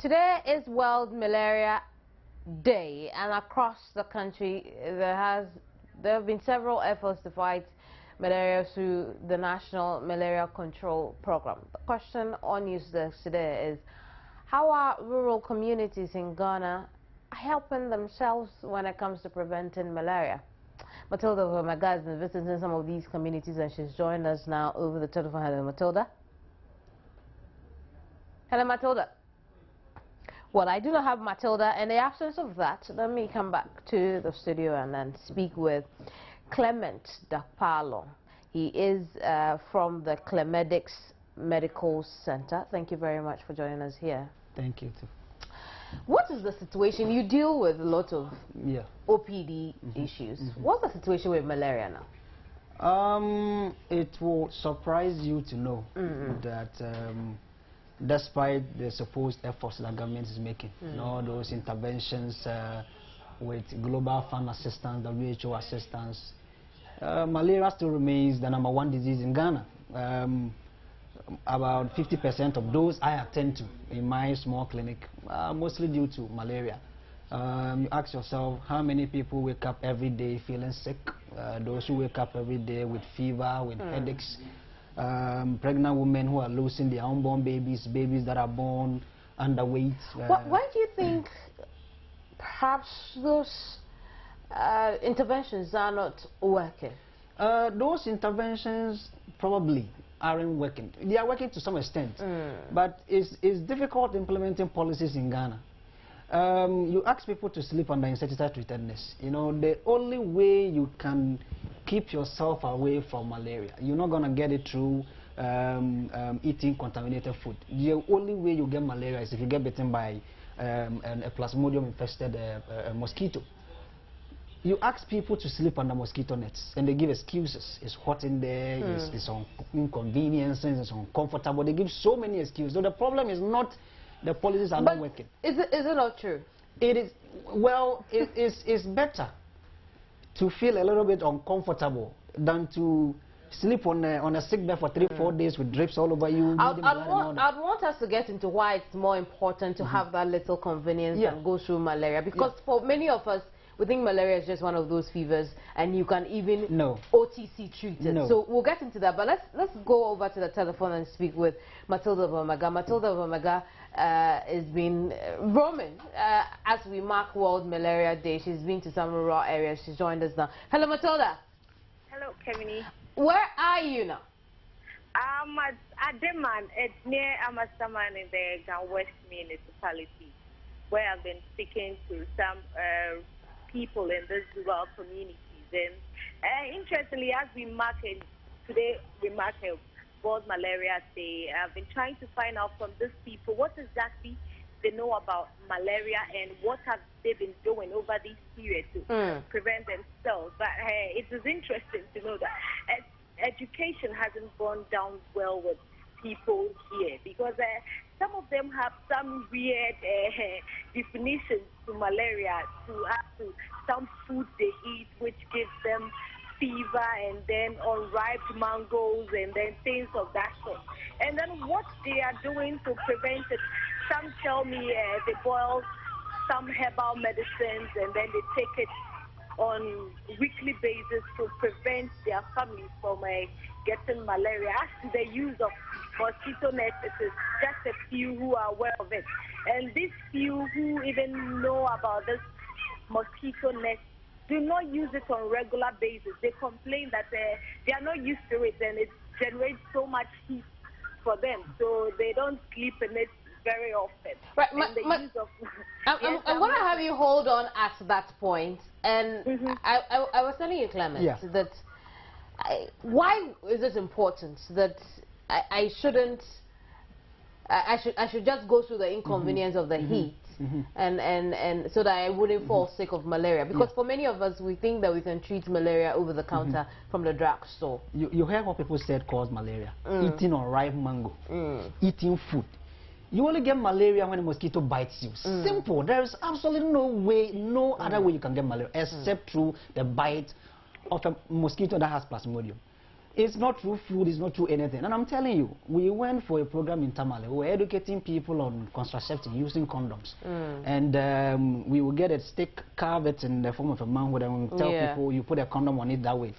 Today is World Malaria Day, and across the country there have been several efforts to fight malaria through the National Malaria Control Program. The question on news desk today is, how are rural communities in Ghana helping themselves when it comes to preventing malaria? Matilda Wamaga has been visiting some of these communities, and she's joined us now over the telephone. Hello, Matilda. Hello, Matilda. Well, I do not have Matilda. In the absence of that, let me come back to the studio and then speak with Clement Dakpalo. He is from the Clemedics Medical Center. Thank you very much for joining us here. Thank you, too. What is the situation? You deal with a lot of OPD issues. What's the situation with malaria now? It will surprise you to know that despite the supposed efforts that government is making, all those interventions with Global Fund assistance, WHO assistance, malaria still remains the #1 disease in Ghana. About 50% of those I attend to in my small clinic are mostly due to malaria. You ask yourself, how many people wake up every day feeling sick? Those who wake up every day with fever, with headaches, pregnant women who are losing their unborn babies, babies that are born underweight. Why do you think perhaps those interventions are not working? Those interventions probably aren't working. They are working to some extent, but it's difficult implementing policies in Ghana. You ask people to sleep under insecticide treatedness. You know, the only way you can keep yourself away from malaria, you're not going to get it through eating contaminated food. The only way you get malaria is if you get bitten by a plasmodium infested mosquito. You ask people to sleep under mosquito nets and they give excuses. It's hot in there, it's inconveniences, it's uncomfortable. They give so many excuses. So the problem is not the policies are not working. Is it not true? It is. Well, it's better to feel a little bit uncomfortable than to sleep on a sick bed for 3-4 days with drips all over you. I'd want us to get into why it's more important to have that little convenience and go through malaria, because for many of us, we think malaria is just one of those fevers, and you can even OTC treat it. So we'll get into that, but let's go over to the telephone and speak with Matilda Wamaga. Matilda Wamaga has been roaming as we mark World Malaria Day. She's been to some rural areas. She's joined us now. Hello, Matilda. Hello, Kemini. Where are you now? I'm at Ademan. It's near Amasaman in the West municipality, where I've been speaking to some people in these rural communities. And interestingly, as we mark today, we mark World Malaria Day, I've been trying to find out from these people what exactly they know about malaria and what have they been doing over this period to prevent themselves. But it is interesting to know that education hasn't gone down well with people here, because some of them have some weird definitions to malaria, to some food they eat which gives them fever, and then unripe mangoes, and then things of that sort. And then what they are doing to prevent it, some tell me they boil some herbal medicines and then they take it on weekly basis to prevent their families from getting malaria. As to the use of mosquito nets, it is just a few who are aware of it. And these few who even know about this mosquito net do not use it on a regular basis. They complain that they are not used to it and it generates so much heat for them, so they don't sleep in it very often. Right, I'm going to have you hold on at that point. And I was telling you, Clement, that why is it important that I should just go through the inconvenience of the heat and so that I wouldn't fall sick of malaria? Because for many of us, we think that we can treat malaria over the counter from the drugstore. You heard what people said cause malaria: eating unripe mango, eating food. You only get malaria when a mosquito bites you. Simple. There is absolutely no way, no other way you can get malaria except through the bite of a mosquito that has plasmodium. It's not through food, it's not through anything. And I'm telling you, we went for a program in Tamale. We were educating people on contraception using condoms. And we will get a stick, carve it in the form of a manhood, and we'll tell people you put a condom on it that way.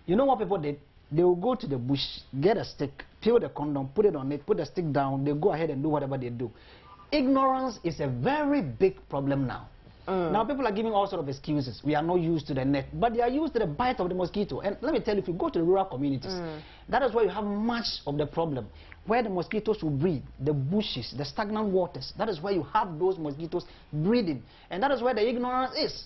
You know what people did? They will go to the bush, get a stick, peel the condom, put it on it, put the stick down, they go ahead and do whatever they do. Ignorance is a very big problem now. Now people are giving all sorts of excuses. We are not used to the net, but they are used to the bite of the mosquito. And let me tell you, if you go to the rural communities, that is where you have much of the problem. Where the mosquitoes will breed, the bushes, the stagnant waters, that is where you have those mosquitoes breeding. And that is where the ignorance is.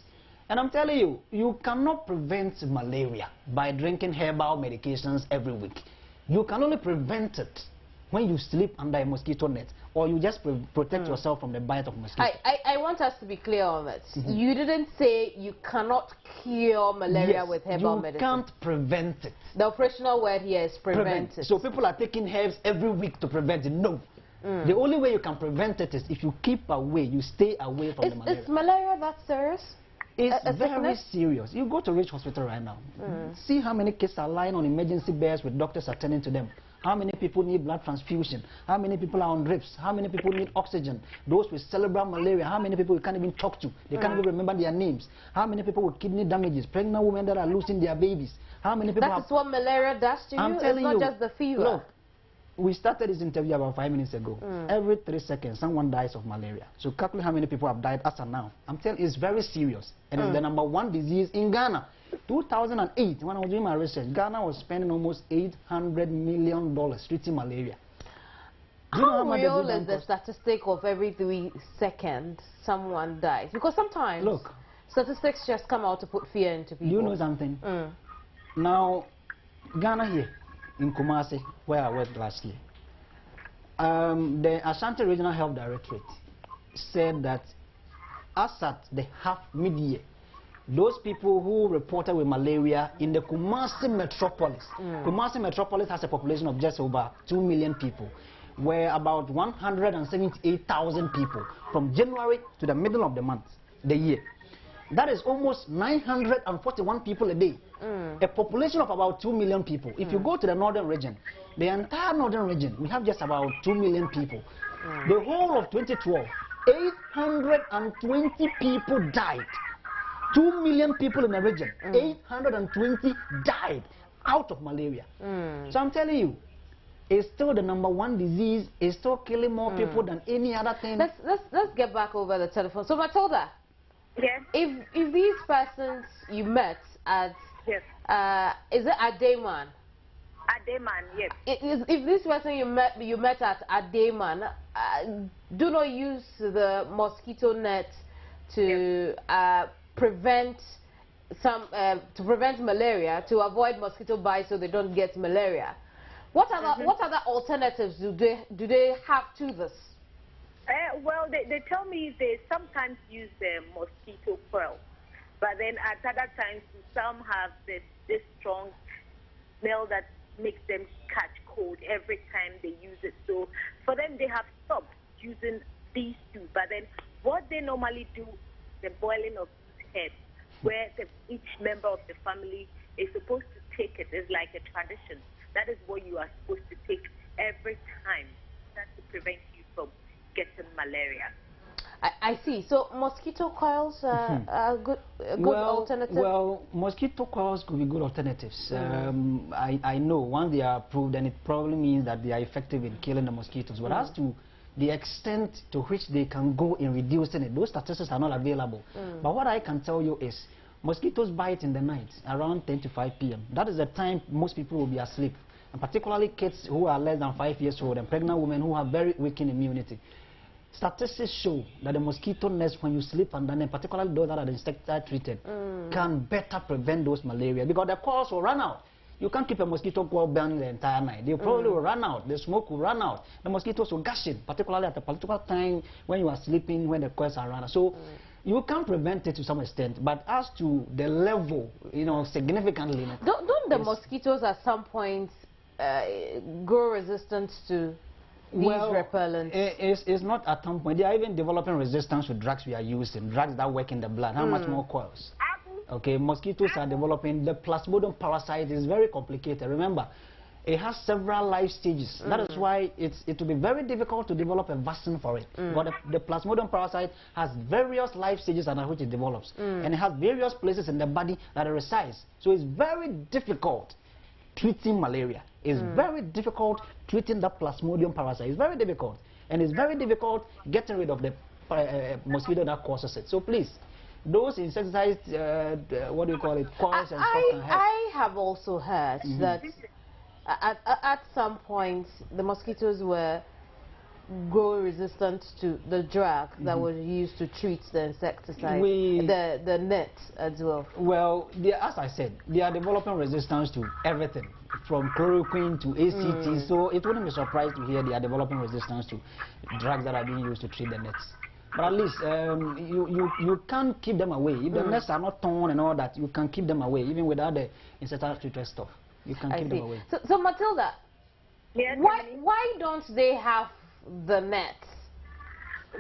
And I'm telling you, you cannot prevent malaria by drinking herbal medications every week. You can only prevent it when you sleep under a mosquito net, or you just protect yourself from the bite of mosquitoes. I want us to be clear on this. You didn't say you cannot cure malaria with herbal medicine. You can't prevent it. The operational word here is prevent it. So people are taking herbs every week to prevent it. No. The only way you can prevent it is if you keep away, you stay away from the malaria. Is malaria that serious? It's very serious. You go to Rich Hospital right now. See how many kids are lying on emergency beds with doctors attending to them. How many people need blood transfusion? How many people are on drips? How many people need oxygen? Those with cerebral malaria, how many people you can't even talk to? They can't even remember their names. How many people with kidney damages? Pregnant women that are losing their babies. How many people That is what malaria does to you? I'm telling you. It's not just the fever. Look, we started this interview about 5 minutes ago. Every 3 seconds, someone dies of malaria. So calculate how many people have died as of now. I'm telling you, it's very serious. And it's the #1 disease in Ghana. 2008, when I was doing my research, Ghana was spending almost $800 million treating malaria. How real is the statistic of every 3 seconds someone dies? Because sometimes statistics just come out to put fear into people. You know something? Now, Ghana here, in Kumasi, where I worked last year, the Ashanti Regional Health Directorate said that as at the half mid-year, those people who reported with malaria in the Kumasi metropolis, Kumasi metropolis has a population of just over 2 million people, where about 178,000 people from January to the middle of the year. That is almost 941 people a day. A population of about 2 million people. If you go to the northern region, the entire northern region, we have just about 2 million people. The whole of 2012, 820 people died. 2 million people in the region, 820 died out of malaria. So I'm telling you, it's still the #1 disease. It's still killing more people than any other thing. Let's get back over the telephone. So Matilda, if these persons you met at, is it Ademan? Ademan, yes. If this person you met at Ademan, do not use the mosquito net to prevent malaria, to avoid mosquito bites so they don't get malaria. What other alternatives do they have to this? Well, they tell me they sometimes use the mosquito coil, but then at other times some have this strong smell that makes them catch cold every time they use it. So for them, they have stopped using these two. But then what they normally do, the boiling of herbs, where each member of the family is supposed to take it. It's like a tradition. That is what you are supposed to take every time. That's to prevent you from getting malaria. I see. So mosquito coils are a good alternative? Well, mosquito coils could be good alternatives. I know once they are approved, then it probably means that they are effective in killing the mosquitoes. But as to the extent to which they can go in reducing it, those statistics are not available. But what I can tell you is mosquitoes bite in the night around 10 to 5 p.m. That is the time most people will be asleep, and particularly kids who are less than 5 years old and pregnant women who have very weakened immunity. Statistics show that the mosquito nets, when you sleep under them, particularly those that are insecticide treated, can better prevent those malaria, because the coils will run out. You can't keep a mosquito coil burning the entire night. They probably will run out. The smoke will run out. The mosquitoes will gush in, particularly at a particular time when you are sleeping, when the coils are run out. So you can prevent it to some extent, but as to the level, significantly. Don't the mosquitoes at some point grow resistant to these repellents? It's not at some point. They are even developing resistance to drugs we are using, drugs that work in the blood. How much more coils? Okay, mosquitoes are developing. The Plasmodium parasite is very complicated. Remember, it has several life stages. That is why it will be very difficult to develop a vaccine for it. But the Plasmodium parasite has various life stages under which it develops. And it has various places in the body that it resides. So it's very difficult treating malaria. It's very difficult treating the Plasmodium parasite. It's very difficult. And it's very difficult getting rid of the mosquito that causes it. So please, those insecticides, what do you call it, coils and stuff can help. I have also heard that at some point the mosquitoes were grow resistant to the drug that was used to treat the insecticide, the net as well. Well, as I said, they are developing resistance to everything, from chloroquine to ACT, so it wouldn't be surprised to hear they are developing resistance to drugs that are being used to treat the nets. But at least you can't keep them away. If the nets are not torn and all that, you can keep them away, even without the insecticide treated stuff. You can keep them away. So Matilda, why don't they have the nets?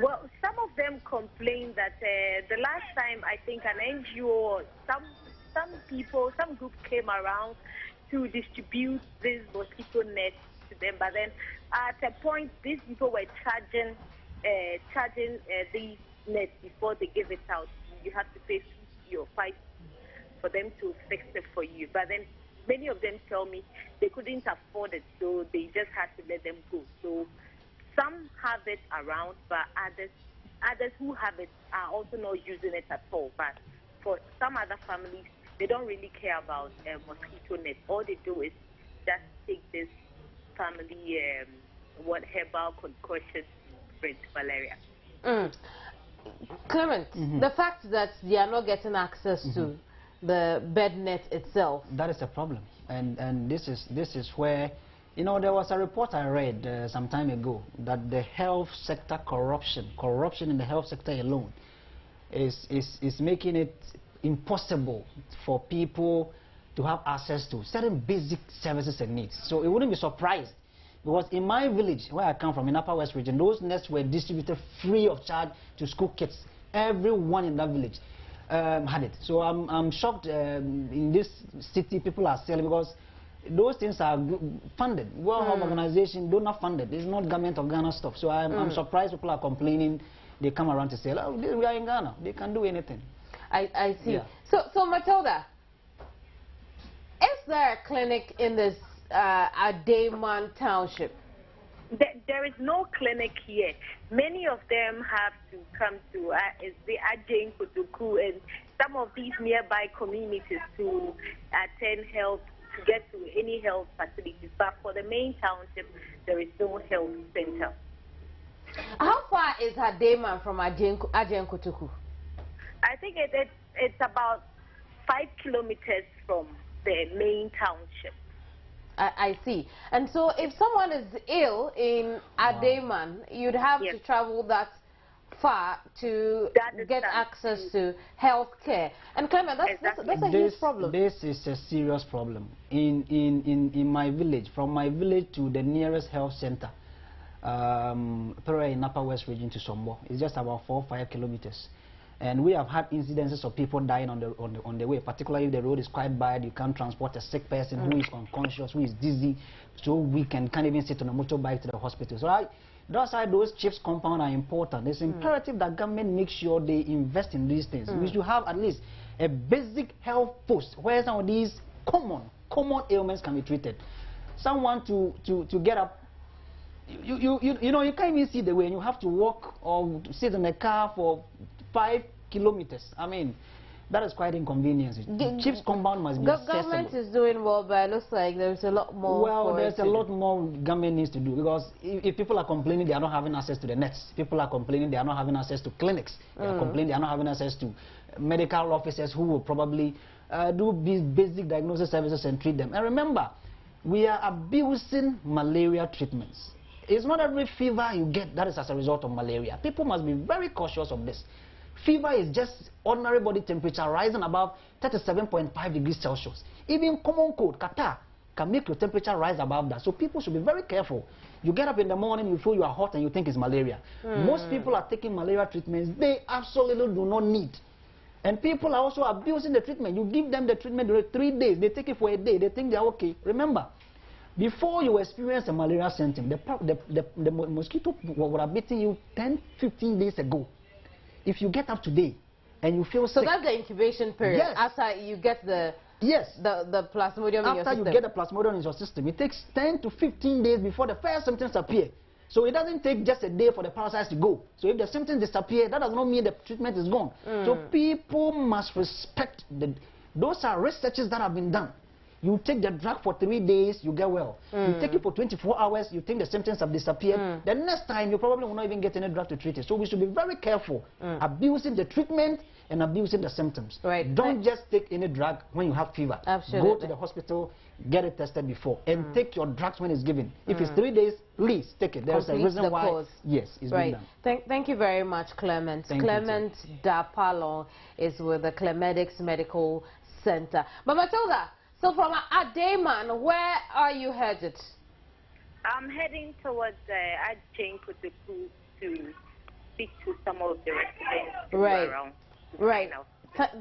Well, some of them complain that the last time I think an NGO, some group came around to distribute these mosquito nets to them, but then at a point these people were charging these nets before they give it out. You have to pay 50 or 5 for them to fix it for you. But then many of them tell me they couldn't afford it, so they just had to let them go. So some have it around, but others who have it are also not using it at all. But for some other families, they don't really care about mosquito nets. All they do is just take this family herbal concoction to prevent malaria. Clement, the fact that they are not getting access to the bed net itself, that is a problem, and this is where, you know, there was a report I read some time ago that the health sector corruption in the health sector alone is making it impossible for people to have access to certain basic services and needs. So it wouldn't be surprised, because in my village, where I come from, in Upper West region, those nets were distributed free of charge to school kids. Everyone in that village had it. So I'm shocked in this city people are selling, because those things are funded. World Health Organization do not fund it. It's not government of Ghana stuff. So I'm surprised people are complaining. They come around to say, oh, we are in Ghana. They can do anything. I see. Yeah. So Matilda, is there a clinic in this Ademan township? There is no clinic here. Many of them have to come to the Ajay Kutuku and some of these nearby communities to attend health, to get to any health facilities. But for the main township, there is no health center. How far is Ademan from Ajay Kutuku? I think it's about 5 kilometers from the main township. I see. And so if someone is ill in Ademan, you'd have to travel that far to get access to health care. And Clement, that's a huge problem. This is a serious problem. In my village, from my village to the nearest health center, in Upper West region to Sombo, it's just about 4 or 5 kilometers. And we have had incidences of people dying on the way, particularly if the road is quite bad. You can't transport a sick person who is unconscious, who is dizzy, so weak and can't even sit on a motorbike to the hospital. So that's why those CHIPS compounds are important. It's imperative that government makes sure they invest in these things. We should have at least a basic health post where some of these common ailments can be treated. Someone to get up, you know, you can't even see the way, and you have to walk or sit in a car for 5 kilometers. I mean, that is quite inconvenient. CHIPS compound must be accessible. Government is doing well, but it looks like there's a lot more. Well, there's a lot more government needs to do, because if people are complaining they are not having access to the nets, people are complaining they are not having access to clinics, they are complaining they are not having access to medical officers who will probably do these basic diagnosis services and treat them. And remember, we are abusing malaria treatments. It's not every fever you get that is as a result of malaria. People must be very cautious of this. Fever is just ordinary body temperature rising above 37.5 degrees Celsius. Even common cold, catarrh, can make your temperature rise above that. So people should be very careful. You get up in the morning, you feel you are hot and you think it's malaria. Most people are taking malaria treatments they absolutely do not need. And people are also abusing the treatment. You give them the treatment 3 days, they take it for a day, they think they're okay. Remember, before you experience a malaria symptom, the mosquito would have bitten you 10, 15 days ago. If you get up today and you feel sick. So that's the incubation period. Yes. After you get the plasmodium in your system. After you get the plasmodium in your system, it takes 10 to 15 days before the first symptoms appear. So it doesn't take just a day for the parasites to go. So if the symptoms disappear, that does not mean the treatment is gone. So people must respect those are researches that have been done. You take the drug for 3 days, you get well. You take it for 24 hours, you think the symptoms have disappeared. The next time, you probably will not even get any drug to treat it. So we should be very careful abusing the treatment and abusing the symptoms. Right. Don't just take any drug when you have fever. Absolutely. Go to the hospital, get it tested before, and take your drugs when it's given. If it's 3 days, please take it. There's a reason why. Course. Yes, it's been done. Thank you very much, Clement. Clement Dapalon is with the Clemedics Medical Center. But Matilda, so from Ademan, where are you headed? I'm heading towards Acquah to speak to some of the residents around. Right.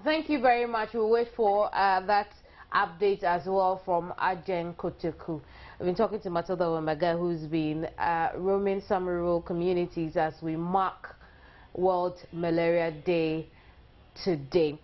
Thank you very much. We'll wait for that update as well from Acquah. We've been talking to Matilda Wembaga, who's been roaming some rural communities as we mark World Malaria Day today.